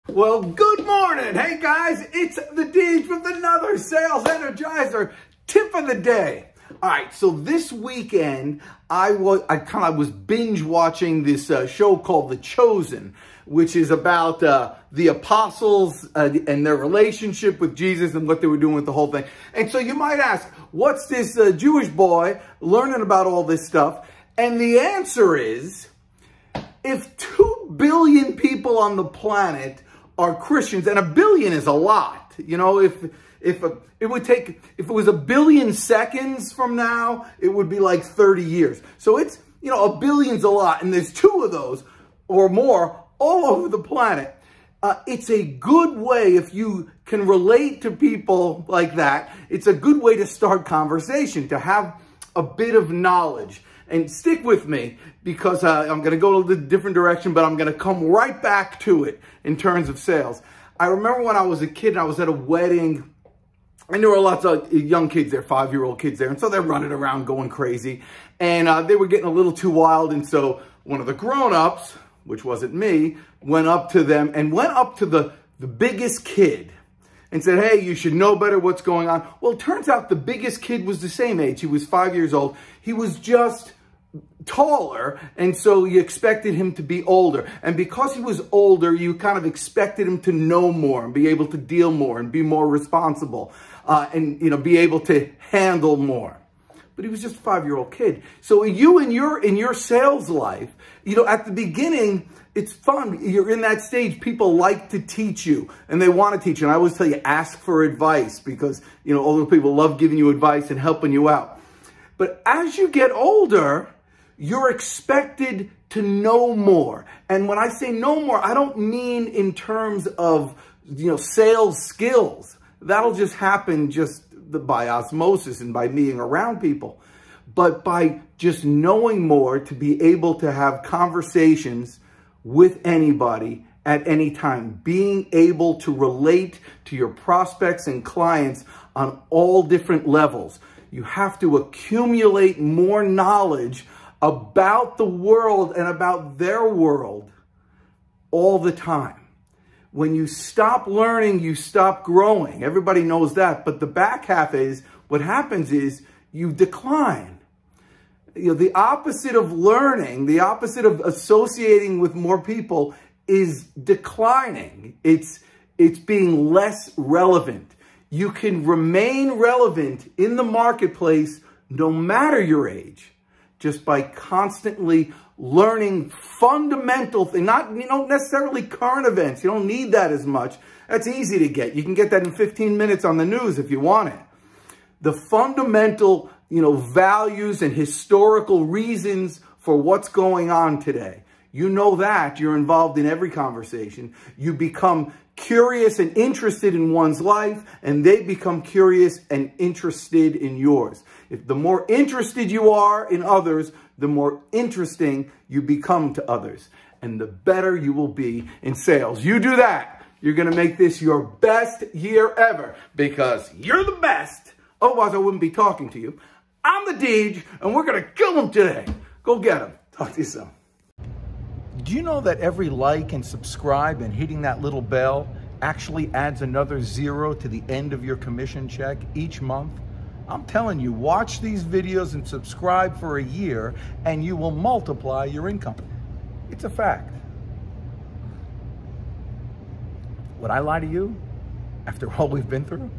Well, good morning. Hey guys, it's the Deej with another Sales Energizer tip of the day. All right, so this weekend I was binge watching this show called The Chosen, which is about the apostles and their relationship with Jesus and what they were doing with the whole thing. And so you might ask, what's this Jewish boy learning about all this stuff? And the answer is, if 2 billion people on the planet are Christians, and 1 billion is a lot. You know, if it was 1 billion seconds from now, it would be like 30 years. So it's, you know, 1 billion's a lot, and there's 2 of those or more all over the planet. It's a good way, if you can relate to people like that, it's a good way to start conversation, to have a bit of knowledge. And stick with me, because I'm going to go a different direction, but I'm going to come right back to it in terms of sales. I remember when I was a kid and I was at a wedding, and there were lots of young kids there, 5-year-old kids there. And so they're running around going crazy. And they were getting a little too wild. And so one of the grown-ups, which wasn't me, went up to them and went up to the biggest kid and said, hey, you should know better what's going on. Well, it turns out the biggest kid was the same age. He was 5 years old. He was just taller, and so you expected him to be older. And because he was older, you kind of expected him to know more and be able to deal more and be more responsible and, you know, be able to handle more. But he was just a 5-year-old kid. So you in your sales life, you know, at the beginning, it's fun. You're in that stage. People like to teach you, and they want to teach you. And I always tell you, ask for advice, because, you know, older people love giving you advice and helping you out. But as you get older, you're expected to know more. And when I say know more, I don't mean in terms of, you know, sales skills. That'll just happen just by osmosis and by being around people. But by just knowing more, to be able to have conversations with anybody at any time, being able to relate to your prospects and clients on all different levels. You have to accumulate more knowledge about the world and about their world all the time. When you stop learning, you stop growing. Everybody knows that. But the back half is, what happens is you decline. You know, the opposite of learning, the opposite of associating with more people is declining. It's being less relevant. You can remain relevant in the marketplace no matter your age, just by constantly learning fundamental things, not, you know, necessarily current events. You don't need that as much. That's easy to get. You can get that in 15 minutes on the news if you want it. The fundamental, you know, values and historical reasons for what's going on today. You know that. You're involved in every conversation. You become curious and interested in one's life, and they become curious and interested in yours. If the more interested you are in others, the more interesting you become to others, and the better you will be in sales. You do that, you're going to make this your best year ever, because you're the best. Otherwise, I wouldn't be talking to you. I'm the Deej, and we're going to kill them today. Go get them. Talk to you soon. Do you know that every like and subscribe and hitting that little bell actually adds another 0 to the end of your commission check each month? I'm telling you, watch these videos and subscribe for a year, and you will multiply your income. It's a fact. Would I lie to you after all we've been through?